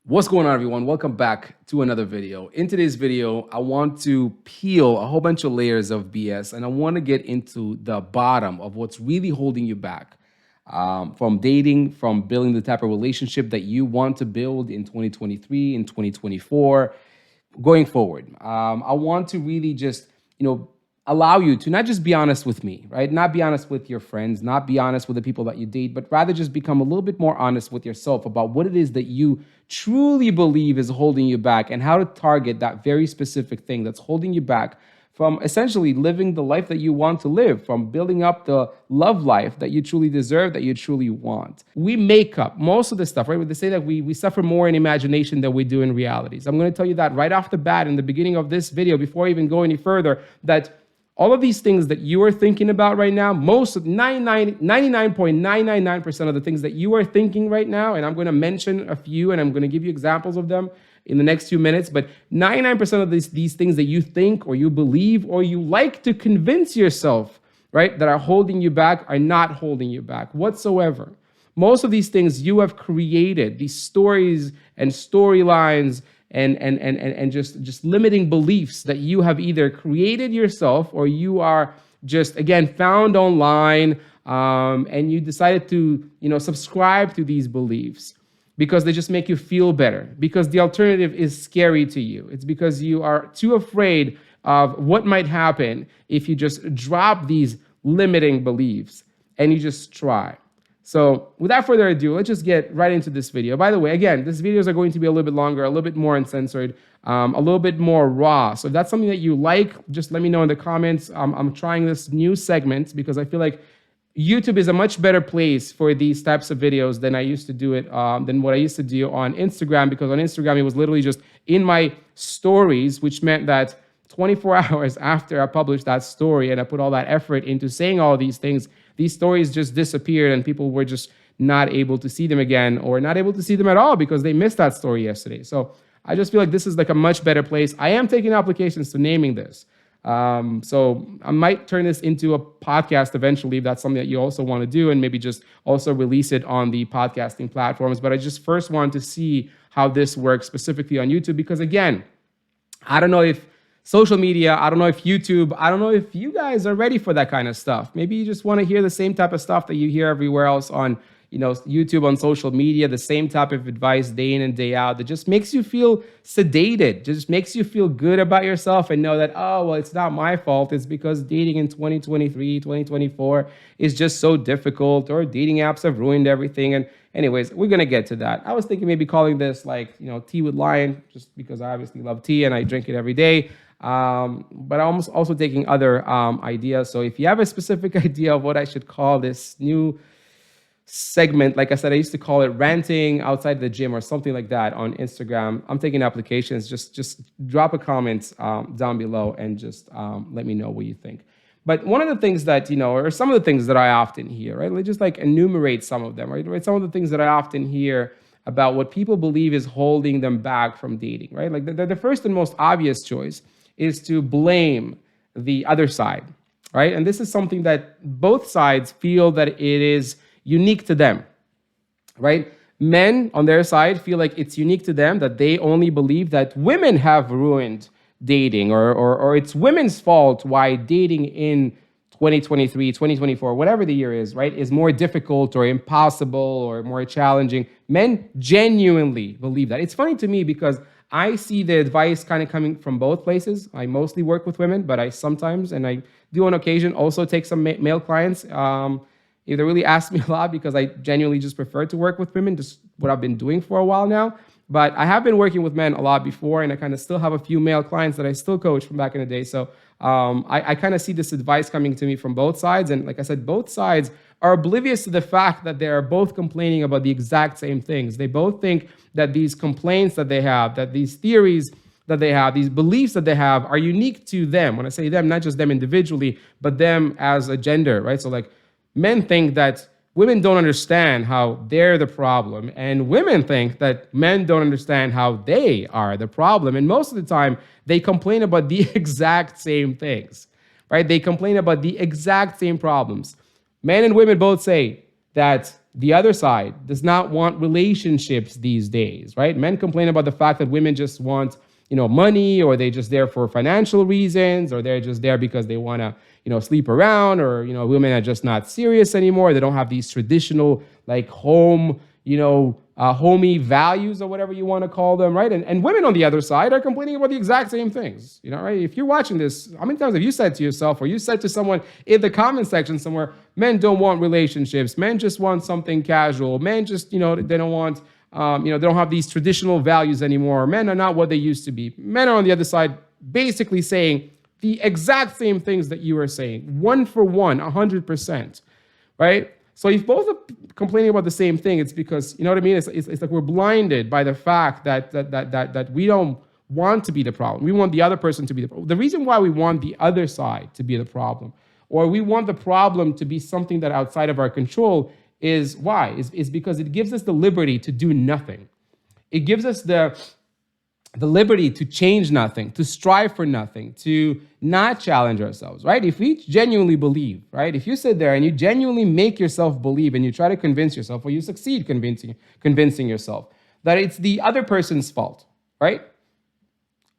What's going on, everyone? Welcome back to another video. In today's video, I want to peel a whole bunch of layers of BS and I want to get into the bottom of what's really holding you back from dating, from building the type of relationship that you want to build in 2023, in 2024, going forward. I want to really just, allow you to not just be honest with me, right? Not be honest with your friends, not be honest with the people that you date, but rather just become a little bit more honest with yourself about what it is that you truly believe is holding you back and how to target that very specific thing that's holding you back from essentially living the life that you want to live, from building up the love life that you truly deserve, that you truly want. We make up most of this stuff, right? They say that we suffer more in imagination than we do in realities. I'm going to tell you that right off the bat in the beginning of this video, before I even go any further, that all of these things that you are thinking about right now, most of 99.999% of the things that you are thinking right now, and I'm going to mention a few and I'm going to give you examples of them in the next few minutes, but 99% of these things that you think or you believe or you like to convince yourself, right, that are holding you back are not holding you back whatsoever. Most of these things you have created, these stories and storylines and just limiting beliefs that you have either created yourself or you are just, again, found online and you decided to, subscribe to these beliefs because they just make you feel better, because the alternative is scary to you. It's because you are too afraid of what might happen if you just drop these limiting beliefs and you just try. So without further ado, let's just get right into this video. By the way, again, these videos are going to be a little bit longer, a little bit more uncensored, a little bit more raw. So if that's something that you like, just let me know in the comments. I'm trying this new segment because I feel like YouTube is a much better place for these types of videos than I used to do it, than what I used to do on Instagram, because on Instagram, it was literally just in my stories, which meant that 24 hours after I published that story and I put all that effort into saying all these things, these stories just disappeared and people were just not able to see them again or not able to see them at all because they missed that story yesterday. So I just feel like this is like a much better place. I am taking applications to naming this. So I might turn this into a podcast eventually if that's something that you also want to do, and maybe just also release it on the podcasting platforms. But I just first want to see how this works specifically on YouTube because, again, I don't know if social media, I don't know if YouTube, I don't know if you guys are ready for that kind of stuff. Maybe you just want to hear the same type of stuff that you hear everywhere else on, YouTube, on social media, the same type of advice day in and day out that just makes you feel sedated, just makes you feel good about yourself and know that, oh, well, it's not my fault. It's because dating in 2023, 2024 is just so difficult, or dating apps have ruined everything. And anyways, we're going to get to that. I was thinking maybe calling this Tea with Lion, just because I obviously love tea and I drink it every day. But I'm also taking other ideas. So if you have a specific idea of what I should call this new segment, like I said, I used to call it ranting outside the gym or something like that on Instagram. I'm taking applications. Just drop a comment down below and just let me know what you think. But one of the things that, or some of the things that I often hear, right? Let's just enumerate some of them, right? Some of the things that I often hear about what people believe is holding them back from dating, right? Like the first and most obvious choice is to blame the other side, right? And this is something that both sides feel that it is unique to them, right? Men on their side feel like it's unique to them, that they only believe that women have ruined dating or it's women's fault why dating in 2023, 2024, whatever the year is, right, is more difficult or impossible or more challenging. Men genuinely believe that. It's funny to me because I see the advice kind of coming from both places. I mostly work with women, but I sometimes, and I do on occasion, also take some male clients. If they really ask me a lot, because I genuinely just prefer to work with women, just what I've been doing for a while now. But I have been working with men a lot before, and I kind of still have a few male clients that I still coach from back in the day. So I kind of see this advice coming to me from both sides. And like I said, both sides are oblivious to the fact that they are both complaining about the exact same things. They both think that these complaints that they have, that these theories that they have, these beliefs that they have are unique to them. When I say them, not just them individually, but them as a gender, right? So men think that women don't understand how they're the problem, and women think that men don't understand how they are the problem. And most of the time, they complain about the exact same things, right? They complain about the exact same problems. Men and women both say that The other side does not want relationships these days, right? Men complain about the fact that women just want, money, or they just there for financial reasons, or they're just there because they want to, sleep around, or, women are just not serious anymore. They don't have these traditional like home, homey values or whatever you want to call them, right? And women on the other side are complaining about the exact same things, right? If you're watching this, how many times have you said to yourself, or you said to someone in the comment section somewhere, men don't want relationships, men just want something casual, men just, they don't want, they don't have these traditional values anymore. Men are not what they used to be. Men are on the other side basically saying the exact same things that you are saying, one for one, 100%, right? So if both are complaining about the same thing, it's because, you know what I mean? It's like we're blinded by the fact that we don't want to be the problem. We want the other person to be the problem. The reason why we want the other side to be the problem, or we want the problem to be something that outside of our control, is why? Is because it gives us the liberty to do nothing. It gives us the liberty to change nothing, to strive for nothing, to not challenge ourselves, right? If we genuinely believe, right? If you sit there and you genuinely make yourself believe and you try to convince yourself, or you succeed convincing yourself that it's the other person's fault, right?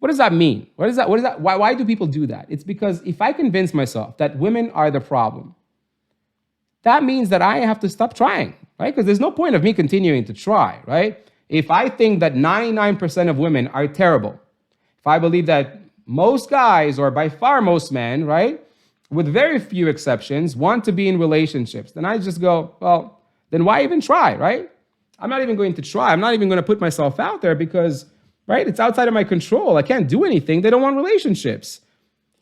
What does that mean? Why do people do that? It's because if I convince myself that women are the problem, that means that I have to stop trying, right? Because there's no point of me continuing to try, right? If I think that 99% of women are terrible, if I believe that most guys, or by far most men, right, with very few exceptions, want to be in relationships, then I just go, well, then why even try, right? I'm not even going to try. I'm not even going to put myself out there because, right, it's outside of my control. I can't do anything. They don't want relationships,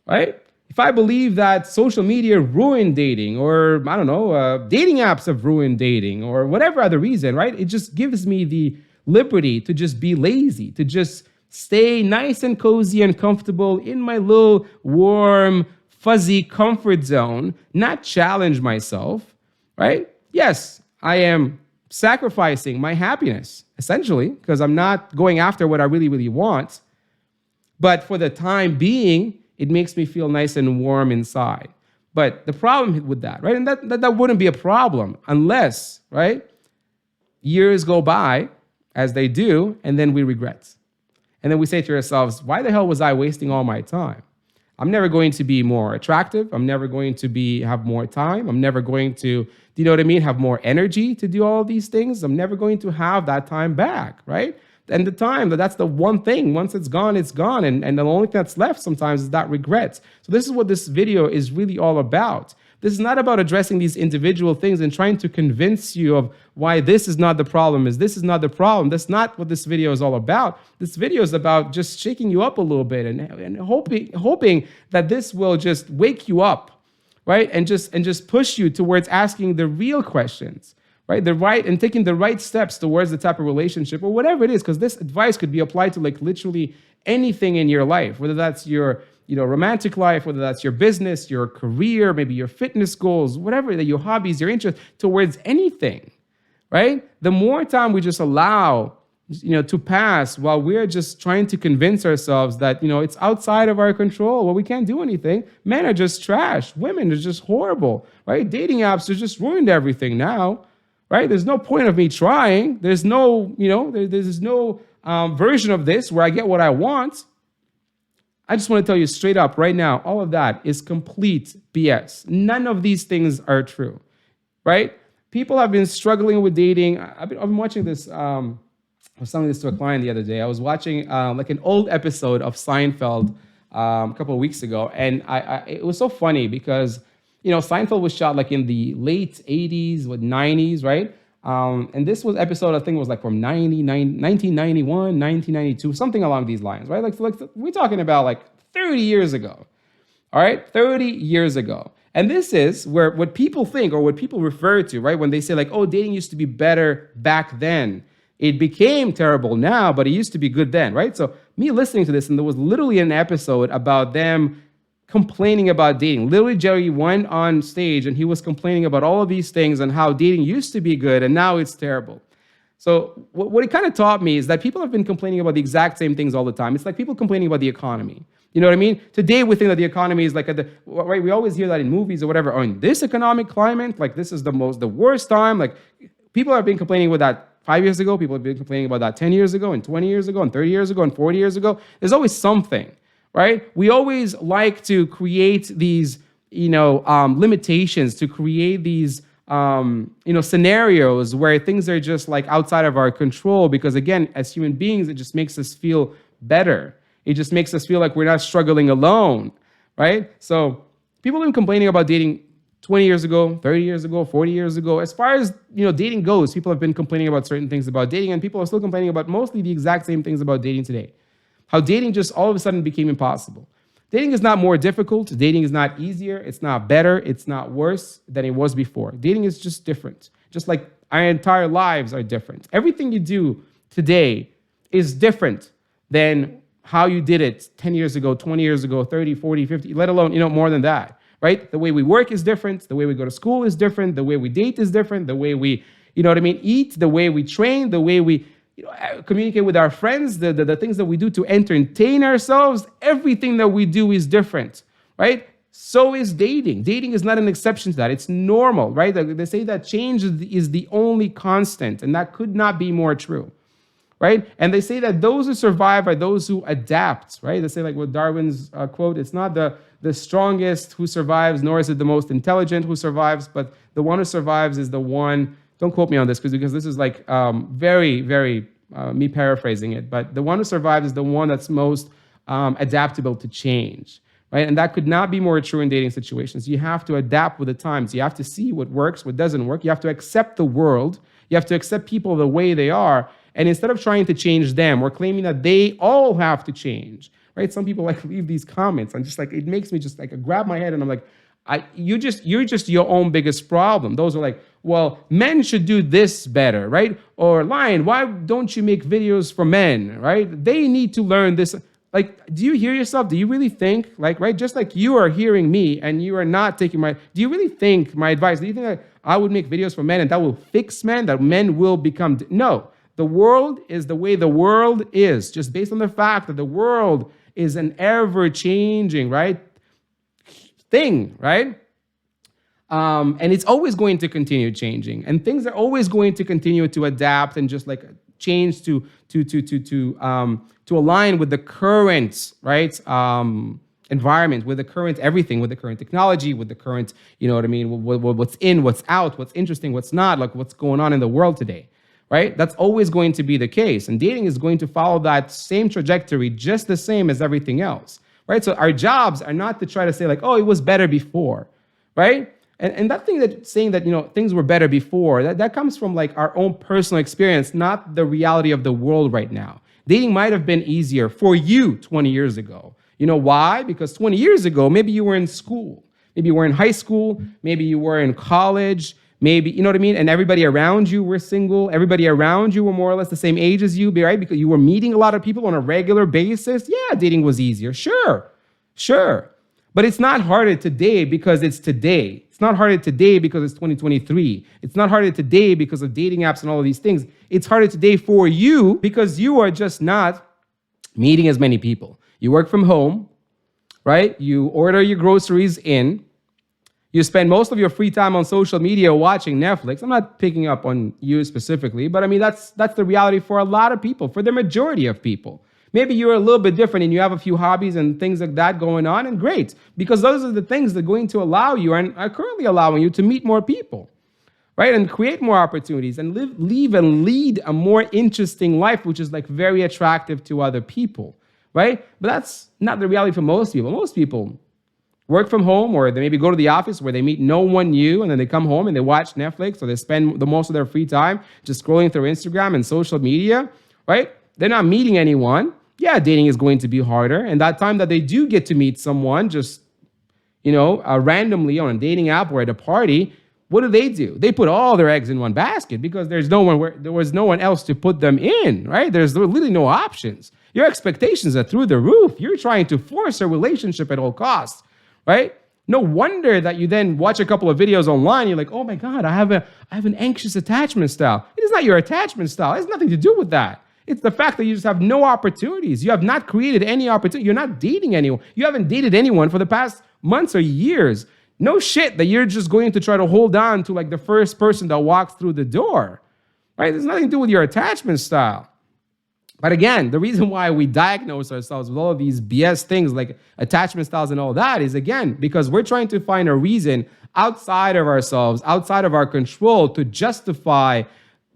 right? If I believe that social media ruined dating, or I don't know, dating apps have ruined dating, or whatever other reason, right? It just gives me the liberty to just be lazy, to just stay nice and cozy and comfortable in my little warm, fuzzy comfort zone, not challenge myself, right? Yes, I am sacrificing my happiness, essentially, because I'm not going after what I really, really want. But for the time being, it makes me feel nice and warm inside. But the problem with that, right? And that wouldn't be a problem unless, right, years go by, as they do, and then we regret. And then we say to ourselves, why the hell was I wasting all my time? I'm never going to be more attractive. I'm never going to have more time. I'm never going to, have more energy to do all of these things. I'm never going to have that time back, right? And the time, that's the one thing. Once it's gone, it's gone. And the only thing that's left sometimes is that regret. So this is what this video is really all about. This is not about addressing these individual things and trying to convince you of why this is not the problem, this is not the problem. That's not what this video is all about. This video is about just shaking you up a little bit and hoping that this will just wake you up, right? And just push you towards asking the real questions, right? And taking the right steps towards the type of relationship or whatever it is, because this advice could be applied to like literally anything in your life, whether that's your romantic life, whether that's your business, your career, maybe your fitness goals, whatever, your hobbies, your interests, towards anything, right? The more time we just allow, to pass while we're just trying to convince ourselves that, it's outside of our control, well, we can't do anything. Men are just trash. Women are just horrible, right? Dating apps have just ruined everything now, right? There's no point of me trying. There's no, there's no version of this where I get what I want. I just want to tell you straight up right now, all of that is complete BS. None of these things are true, right? People have been struggling with dating. I've been watching this, I was telling this to a client the other day. I was watching like an old episode of Seinfeld a couple of weeks ago. And it was so funny because, Seinfeld was shot like in the late 80s, 90s, right? And this was episode, I think it was like from 1991, 1992, something along these lines, right? Like we're talking about like 30 years ago, all right? 30 years ago. And this is where what people think or what people refer to, right? When they say like, oh, dating used to be better back then. It became terrible now, but it used to be good then, right? So me listening to this, and there was literally an episode about them complaining about dating. Literally, Jerry went on stage and he was complaining about all of these things and how dating used to be good and now it's terrible. So what it kind of taught me is that people have been complaining about the exact same things all the time. It's like people complaining about the economy. You know what I mean? Today we think that the economy is like, right? We always hear that in movies or whatever. Oh, in this economic climate, like this is the worst time. Like People have been complaining about that 5 years ago. People have been complaining about that 10 years ago and 20 years ago and 30 years ago and 40 years ago. There's always something, right? We always like to create these, limitations, to create these, scenarios where things are just like outside of our control. Because again, as human beings, it just makes us feel better. It just makes us feel like we're not struggling alone, right? So people have been complaining about dating 20 years ago, 30 years ago, 40 years ago. As far as dating goes, people have been complaining about certain things about dating, and people are still complaining about mostly the exact same things about dating today. How dating just all of a sudden became impossible. Dating is not more difficult. Dating is not easier. It's not better. It's not worse than it was before. Dating is just different. Just like our entire lives are different. Everything you do today is different than how you did it 10 years ago, 20 years ago, 30, 40, 50, let alone, more than that. Right? The way we work is different. The way we go to school is different. The way we date is different. The way we, eat, the way we train, the way we, communicate with our friends, the things that we do to entertain ourselves, everything that we do is different, right? So is dating. Dating is not an exception to that. It's normal, right? They say that change is the only constant, and that could not be more true, right? And they say that those who survive are those who adapt, right? They say, like with Darwin's quote, it's not the strongest who survives, nor is it the most intelligent who survives, but the one who survives is the one, don't quote me on this because this is like very, very, me paraphrasing it, but the one who survives is the one that's most adaptable to change, right? And that could not be more true in dating situations. You have to adapt with the times. You have to see what works, what doesn't work. You have to accept the world. You have to accept people the way they are. And instead of trying to change them, we're claiming that they all have to change. Right? Some people like leave these comments. I'm just like, it makes me just like grab my head and I'm like, you're just your own biggest problem. Those are like, well, men should do this better, right? Or Lion, why don't you make videos for men, right? They need to learn this. Like, do you hear yourself? Do you really think, like, right? Just like you are hearing me and you are not taking do you really think my advice, do you think that I would make videos for men and that will fix men, that men will become, no. The world is the way the world is, just based on the fact that the world is an ever-changing, right, thing, right? And it's always going to continue changing, and things are always going to continue to adapt and just like change to align with the current, right, environment, with the current everything, with the current technology, with the current, what's in, what's out, what's interesting, what's not, like what's going on in the world today. Right? That's always going to be the case. And dating is going to follow that same trajectory, just the same as everything else. Right? So our jobs are not to try to say like, oh, it was better before. Right? And that thing that saying that, things were better before, that comes from like our own personal experience, not the reality of the world right now. Dating might have been easier for you 20 years ago. You know why? Because 20 years ago, maybe you were in school. Maybe you were in high school. Maybe you were in college. Maybe, you know what I mean? And everybody around you were single. Everybody around you were more or less the same age as you, right? Because you were meeting a lot of people on a regular basis. Yeah, dating was easier. Sure. But it's not harder today because it's today. It's not harder today because it's 2023. It's not harder today because of dating apps and all of these things. It's harder today for you because you are just not meeting as many people. You work from home, right? You order your groceries in. You spend most of your free time on social media watching Netflix. I'm not picking up on you specifically, but I mean, that's the reality for a lot of people, for the majority of people. Maybe you're a little bit different and you have a few hobbies and things like that going on, and great, because those are the things that are going to allow you and are currently allowing you to meet more people, right? And create more opportunities and lead a more interesting life, which is like very attractive to other people, right? But that's not the reality for most people. Most people work from home, or they maybe go to the office where they meet no one new, and then they come home and they watch Netflix, or they spend the most of their free time just scrolling through Instagram and social media, right? They're not meeting anyone. Yeah, dating is going to be harder. And that time that they do get to meet someone just, randomly on a dating app or at a party, what do? They put all their eggs in one basket because there was no one else to put them in, right? There's literally no options. Your expectations are through the roof. You're trying to force a relationship at all costs. Right? No wonder that you then watch a couple of videos online. You're like, oh my God, I have an anxious attachment style. It is not your attachment style. It has nothing to do with that. It's the fact that you just have no opportunities. You have not created any opportunity. You're not dating anyone. You haven't dated anyone for the past months or years. No shit that you're just going to try to hold on to like the first person that walks through the door. right? There's nothing to do with your attachment style. But again, the reason why we diagnose ourselves with all of these BS things like attachment styles and all that is, again, because we're trying to find a reason outside of ourselves, outside of our control, to justify,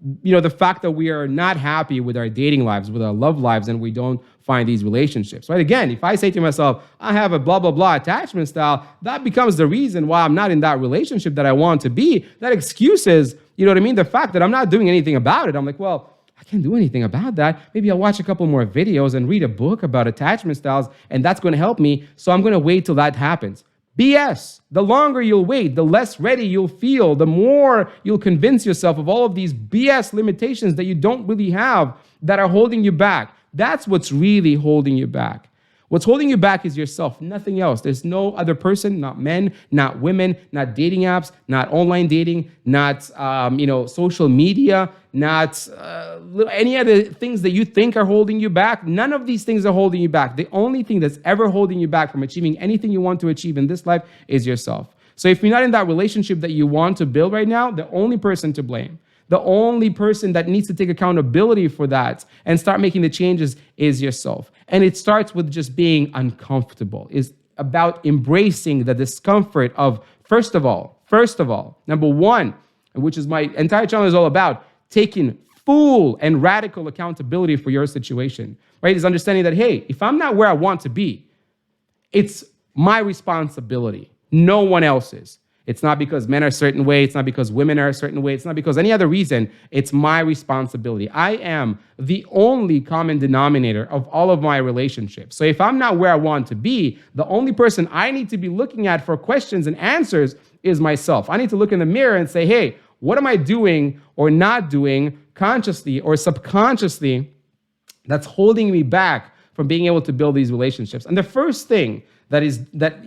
the fact that we are not happy with our dating lives, with our love lives, and we don't find these relationships, right? Again, if I say to myself, I have a blah, blah, blah attachment style, that becomes the reason why I'm not in that relationship that I want to be. That excuses, the fact that I'm not doing anything about it. I'm like, well, I can't do anything about that. Maybe I'll watch a couple more videos and read a book about attachment styles, and that's going to help me. So I'm going to wait till that happens. BS. The longer you'll wait, the less ready you'll feel, the more you'll convince yourself of all of these BS limitations that you don't really have that are holding you back. That's what's really holding you back. What's holding you back is yourself, nothing else. There's no other person, not men, not women, not dating apps, not online dating, not social media, not any other things that you think are holding you back. None of these things are holding you back. The only thing that's ever holding you back from achieving anything you want to achieve in this life is yourself. So if you're not in that relationship that you want to build right now, the only person to blame, the only person that needs to take accountability for that and start making the changes is yourself. And it starts with just being uncomfortable. It's about embracing the discomfort of, first of all, number one, which is my entire channel is all about, taking full and radical accountability for your situation, right? Is understanding that, hey, if I'm not where I want to be, it's my responsibility, no one else's. It's not because men are a certain way. It's not because women are a certain way. It's not because any other reason. It's my responsibility. I am the only common denominator of all of my relationships. So if I'm not where I want to be, the only person I need to be looking at for questions and answers is myself. I need to look in the mirror and say, hey, what am I doing or not doing consciously or subconsciously that's holding me back from being able to build these relationships? And the first thing that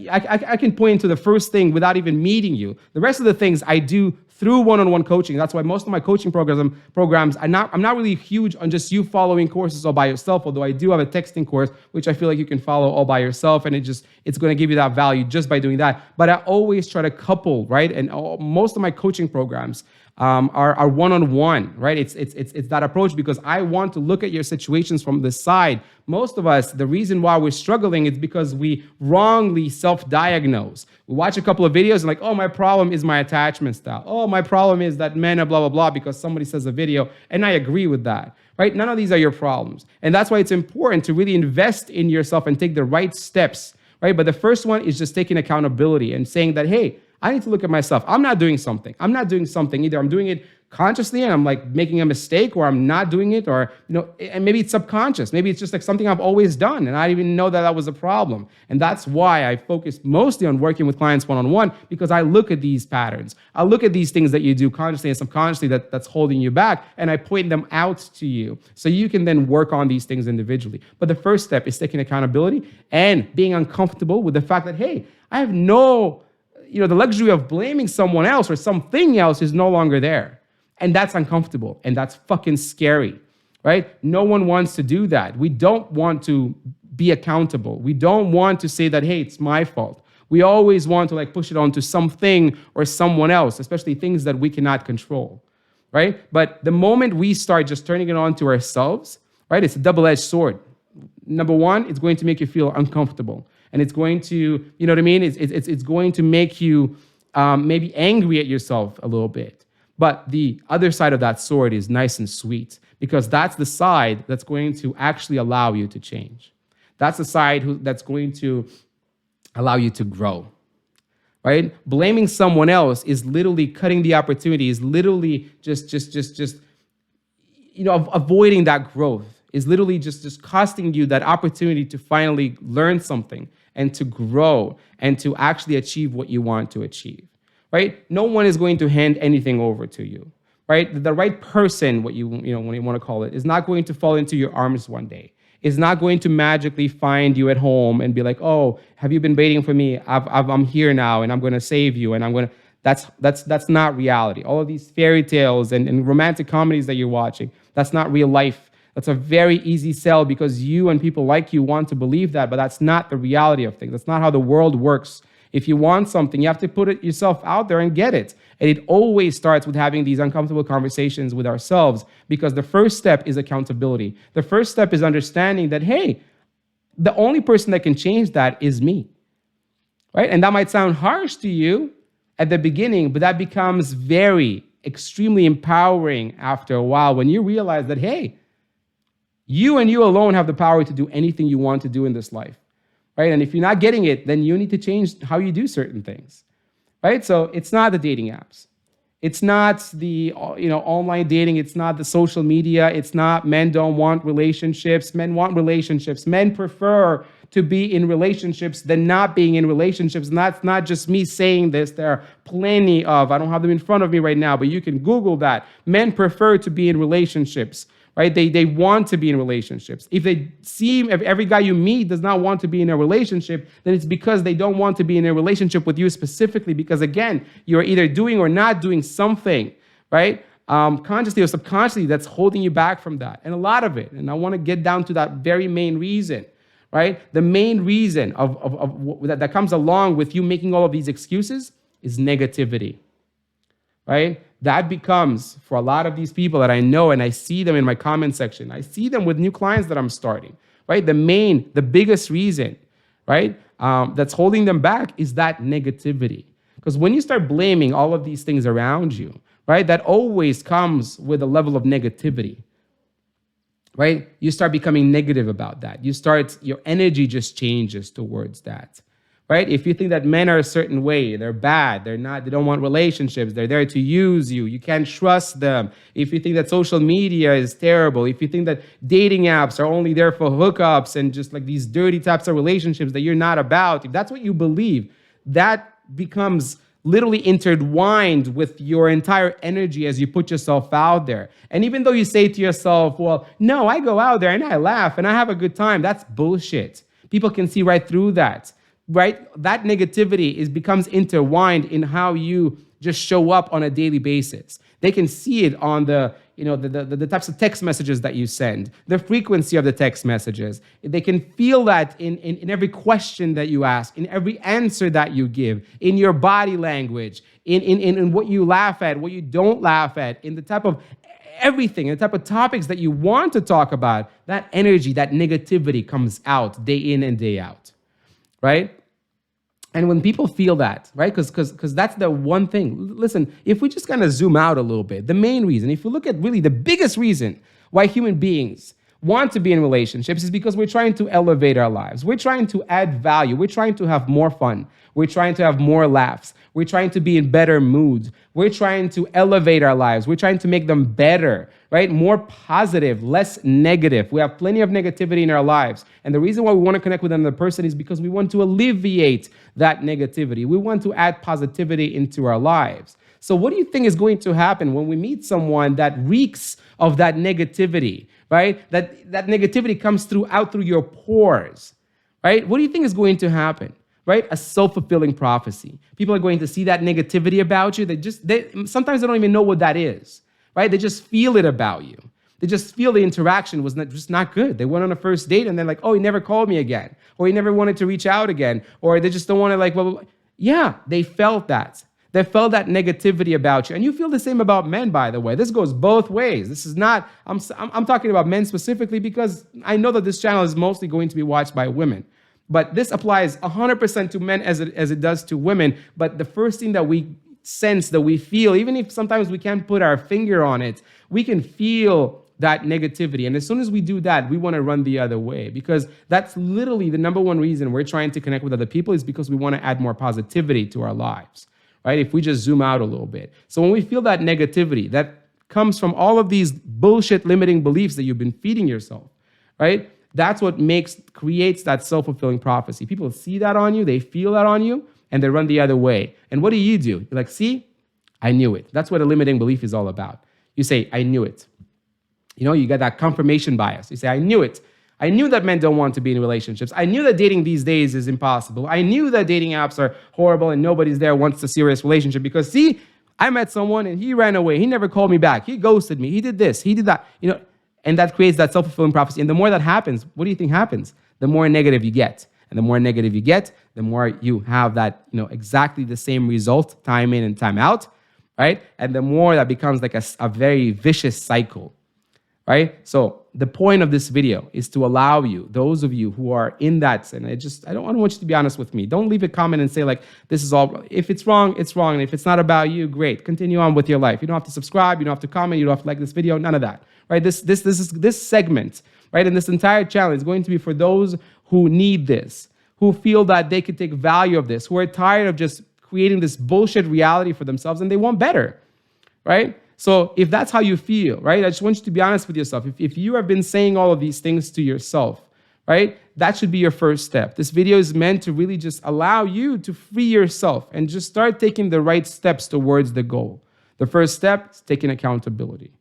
I can point to the first thing without even meeting you. The rest of the things I do through one-on-one coaching. That's why most of my coaching programs, I'm not really huge on just you following courses all by yourself, although I do have a texting course, which I feel like you can follow all by yourself, and it's going to give you that value just by doing that. But I always try to couple, right? And most of my coaching programs are one-on-one, right? It's that approach because I want to look at your situations from the side. Most of us, the reason why we're struggling is because we wrongly self-diagnose. We watch a couple of videos and like, oh, my problem is my attachment style. Oh, my problem is that men are blah, blah, blah, because somebody says a video, and I agree with that, right? None of these are your problems. And that's why it's important to really invest in yourself and take the right steps, right? But the first one is just taking accountability and saying that, hey, I need to look at myself. I'm not doing something. Either I'm doing it consciously and I'm like making a mistake, or I'm not doing it, or, and maybe it's subconscious. Maybe it's just like something I've always done and I didn't even know that was a problem. And that's why I focus mostly on working with clients one-on-one, because I look at these patterns. I look at these things that you do consciously and subconsciously that's holding you back, and I point them out to you so you can then work on these things individually. But the first step is taking accountability and being uncomfortable with the fact that, hey, I have the luxury of blaming someone else or something else is no longer there. And that's uncomfortable, and that's fucking scary, right? No one wants to do that. We don't want to be accountable. We don't want to say that, hey, it's my fault. We always want to push it onto something or someone else, especially things that we cannot control, right? But the moment we start just turning it on to ourselves, right, it's a double-edged sword. Number one, it's going to make you feel uncomfortable. And it's going to, It's going to make you maybe angry at yourself a little bit. But the other side of that sword is nice and sweet, because that's the side that's going to actually allow you to change. That's the side that's going to allow you to grow, right? Blaming someone else is literally cutting the opportunity, is literally just avoiding that growth, is literally just costing you that opportunity to finally learn something and to grow and to actually achieve what you want to achieve, right? No one is going to hand anything over to you, right? The right person, when you want to call it, is not going to fall into your arms one day. Is not going to magically find you at home and be like, oh, have you been waiting for me? I'm here now, and I'm going to save you, and I'm going to. That's not reality. All of these fairy tales and romantic comedies that you're watching, that's not real life. That's a very easy sell because you and people like you want to believe that, but that's not the reality of things. That's not how the world works If you want something, you have to put it yourself out there and get it. And it always starts with having these uncomfortable conversations with ourselves, because the first step is accountability. The first step is understanding that, hey, the only person that can change that is me, right? And that might sound harsh to you at the beginning, but that becomes very, extremely empowering after a while when you realize that, hey, you and you alone have the power to do anything you want to do in this life, right? And if you're not getting it, then you need to change how you do certain things, right? So it's not the dating apps. It's not the online dating. It's not the social media. It's not men don't want relationships. Men want relationships. Men prefer to be in relationships than not being in relationships. And that's not just me saying this. There are plenty of, I don't have them in front of me right now, but you can Google that. Men prefer to be in relationships, right? They want to be in relationships. If every guy you meet does not want to be in a relationship, then it's because they don't want to be in a relationship with you specifically, because again, you're either doing or not doing something, right? Consciously or subconsciously, that's holding you back from that. And a lot of it, and I want to get down to that very main reason, right? The main reason that comes along with you making all of these excuses is negativity, right? That becomes, for a lot of these people that I know, and I see them in my comment section, I see them with new clients that I'm starting, right? The biggest reason, right, that's holding them back is that negativity. Because when you start blaming all of these things around you, right, that always comes with a level of negativity, right? You start becoming negative about that. Your energy just changes towards that. Right? If you think that men are a certain way, they're bad, they don't want relationships, they're there to use you, you can't trust them. If you think that social media is terrible, if you think that dating apps are only there for hookups and just like these dirty types of relationships that you're not about, if that's what you believe, that becomes literally intertwined with your entire energy as you put yourself out there. And even though you say to yourself, well, no, I go out there and I laugh and I have a good time, that's bullshit. People can see right through that. Right? That negativity becomes intertwined in how you just show up on a daily basis. They can see it on the types of text messages that you send, the frequency of the text messages. They can feel that in every question that you ask, in every answer that you give, in your body language, in what you laugh at, what you don't laugh at, in the type of everything, the type of topics that you want to talk about. That energy, that negativity comes out day in and day out. Right? And when people feel that, right, because that's the one thing. Listen, if we just kind of zoom out a little bit, the main reason, if you look at really the biggest reason why human beings want to be in relationships is because we're trying to elevate our lives. We're trying to add value. We're trying to have more fun. We're trying to have more laughs. We're trying to be in better moods. We're trying to elevate our lives. We're trying to make them better, right? More positive, less negative. We have plenty of negativity in our lives. And the reason why we want to connect with another person is because we want to alleviate that negativity. We want to add positivity into our lives. So what do you think is going to happen when we meet someone that reeks of that negativity, right? That negativity comes out through your pores, right? What do you think is going to happen? Right? A self-fulfilling prophecy. People are going to see that negativity about you. Sometimes they don't even know what that is, right? They just feel it about you. They just feel the interaction was just not good. They went on a first date and they're like, oh, he never called me again. Or he never wanted to reach out again. Or they just don't want to like, blah, blah, blah. Yeah, they felt that. They felt that negativity about you. And you feel the same about men, by the way. This goes both ways. This is not, I'm talking about men specifically because I know that this channel is mostly going to be watched by women. But this applies 100% to men as it does to women. But the first thing that we sense, that we feel, even if sometimes we can't put our finger on it, we can feel that negativity. And as soon as we do that, we want to run the other way, because that's literally the number one reason we're trying to connect with other people, is because we want to add more positivity to our lives, right? If we just zoom out a little bit. So when we feel that negativity, that comes from all of these bullshit limiting beliefs that you've been feeding yourself, right? That's what creates that self-fulfilling prophecy. People see that on you, they feel that on you, and they run the other way. And what do? You're like, see, I knew it. That's what a limiting belief is all about. You say, I knew it. You got that confirmation bias. You say, I knew it. I knew that men don't want to be in relationships. I knew that dating these days is impossible. I knew that dating apps are horrible and nobody's there wants a serious relationship because, see, I met someone and he ran away. He never called me back. He ghosted me. He did this. He did that. And that creates that self-fulfilling prophecy. And the more that happens, what do you think happens? The more negative you get. And the more negative you get, the more you have that, exactly the same result time in and time out, right? And the more that becomes like a very vicious cycle, right? So the point of this video is to allow you, those of you who are in that, and I don't want you to be honest with me. Don't leave a comment and say like, this is all, if it's wrong, it's wrong. And if it's not about you, great. Continue on with your life. You don't have to subscribe. You don't have to comment. You don't have to like this video, none of that, right? This segment, right? And this entire channel is going to be for those who need this, who feel that they could take value of this, who are tired of just creating this bullshit reality for themselves and they want better, right? So if that's how you feel, right, I just want you to be honest with yourself. If you have been saying all of these things to yourself, right, that should be your first step. This video is meant to really just allow you to free yourself and just start taking the right steps towards the goal. The first step is taking accountability,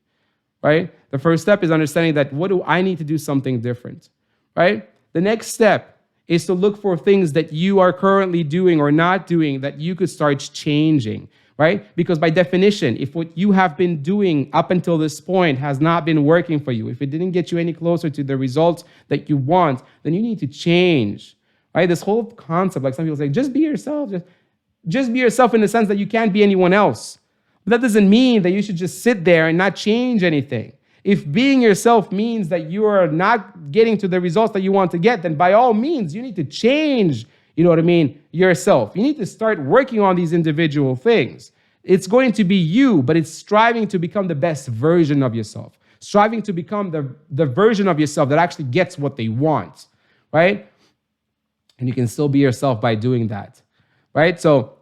right? The first step is understanding that what do I need to do something different, right? The next step is to look for things that you are currently doing or not doing that you could start changing, right? Because by definition, if what you have been doing up until this point has not been working for you, if it didn't get you any closer to the results that you want, then you need to change, right? This whole concept, like some people say, just be yourself. Just be yourself in the sense that you can't be anyone else. But that doesn't mean that you should just sit there and not change anything. If being yourself means that you are not getting to the results that you want to get, then by all means, you need to change, yourself. You need to start working on these individual things. It's going to be you, but it's striving to become the best version of yourself, striving to become the version of yourself that actually gets what they want, right? And you can still be yourself by doing that, right? So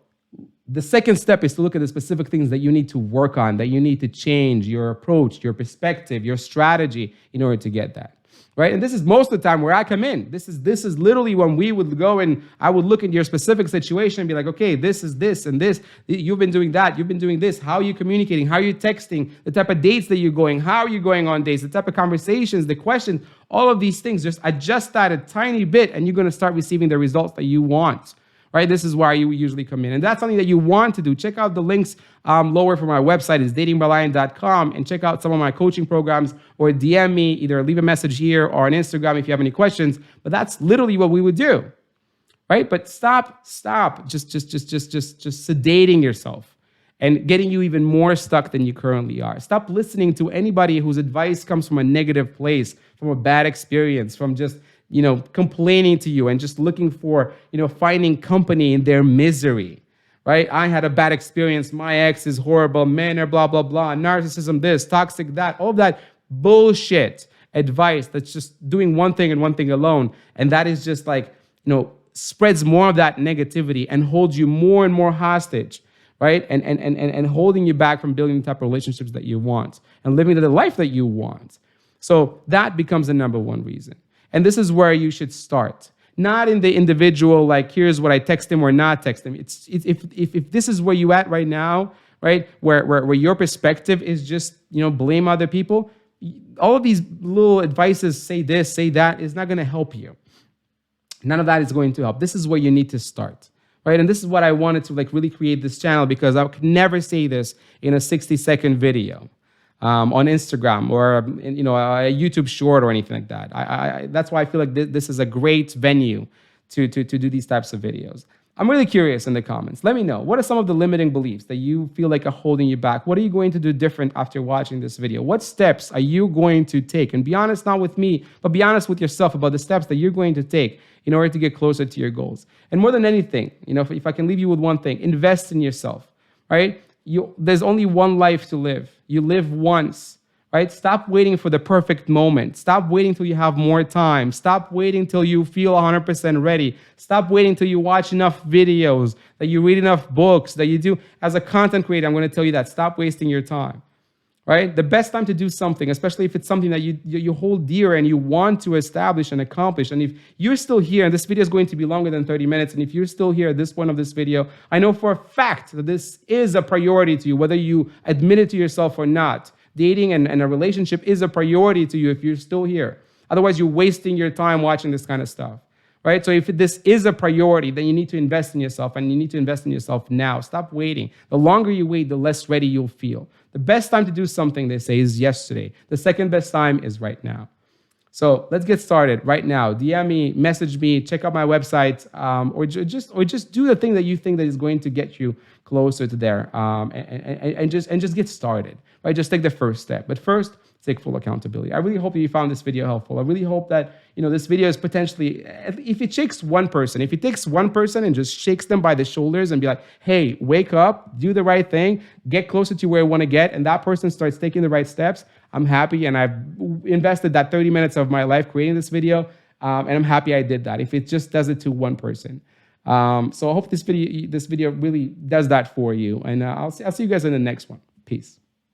the second step is to look at the specific things that you need to work on, that you need to change your approach, your perspective, your strategy in order to get that. Right? And this is most of the time where I come in. This is literally when we would go and I would look at your specific situation and be like, okay, this is this and this. You've been doing that. You've been doing this. How are you communicating? How are you texting? The type of dates that you're going. How are you going on dates? The type of conversations, the questions, all of these things. Just adjust that a tiny bit and you're going to start receiving the results that you want. Right? This is where you usually come in. And that's something that you want to do. Check out the links lower from our website. It's datingbyllion.com. And check out some of my coaching programs or DM me, either leave a message here or on Instagram if you have any questions. But that's literally what we would do. Right? But stop just sedating yourself and getting you even more stuck than you currently are. Stop listening to anybody whose advice comes from a negative place, from a bad experience, from just complaining to you and just looking for, finding company in their misery, right? I had a bad experience. My ex is horrible. Men are blah, blah, blah. Narcissism, this, toxic, that, all that bullshit advice that's just doing one thing and one thing alone. And that is just like, spreads more of that negativity and holds you more and more hostage, right? And holding you back from building the type of relationships that you want and living the life that you want. So that becomes the number one reason. And this is where you should start. Not in the individual, like, here's what I text him or not text him. If this is where you at right now, right, where your perspective is just, blame other people, all of these little advices, say this, say that, is not going to help you. None of that is going to help. This is where you need to start, right? And this is what I wanted to really create this channel, because I could never say this in a 60-second video. On Instagram or a YouTube short or anything like that. That's why I feel like this is a great venue to do these types of videos. I'm really curious in the comments. Let me know, what are some of the limiting beliefs that you feel like are holding you back? What are you going to do different after watching this video? What steps are you going to take? And be honest, not with me, but be honest with yourself about the steps that you're going to take in order to get closer to your goals. And more than anything, if I can leave you with one thing, invest in yourself, right? There's only one life to live. You live once, right? Stop waiting for the perfect moment. Stop waiting till you have more time. Stop waiting till you feel 100% ready. Stop waiting till you watch enough videos, that you read enough books, that you do. As a content creator, I'm going to tell you that. Stop wasting your time, right? The best time to do something, especially if it's something that you hold dear and you want to establish and accomplish. And if you're still here, and this video is going to be longer than 30 minutes, and if you're still here at this point of this video, I know for a fact that this is a priority to you, whether you admit it to yourself or not. Dating and a relationship is a priority to you if you're still here. Otherwise, you're wasting your time watching this kind of stuff, right? So if this is a priority, then you need to invest in yourself, and you need to invest in yourself now. Stop waiting. The longer you wait, the less ready you'll feel. The best time to do something, they say, is yesterday. The second best time is right now. So let's get started right now. DM me, message me, check out my website, or just do the thing that you think that is going to get you closer to there, and just get started. Right, just take the first step. But first, take full accountability. I really hope that you found this video helpful. I really hope that this video is potentially, if it shakes one person, if it takes one person and just shakes them by the shoulders and be like, hey, wake up, do the right thing, get closer to where I want to get, and that person starts taking the right steps, I'm happy, and I've invested that 30 minutes of my life creating this video, and I'm happy I did that. If it just does it to one person. So I hope this video really does that for you, and I'll see you guys in the next one. Peace.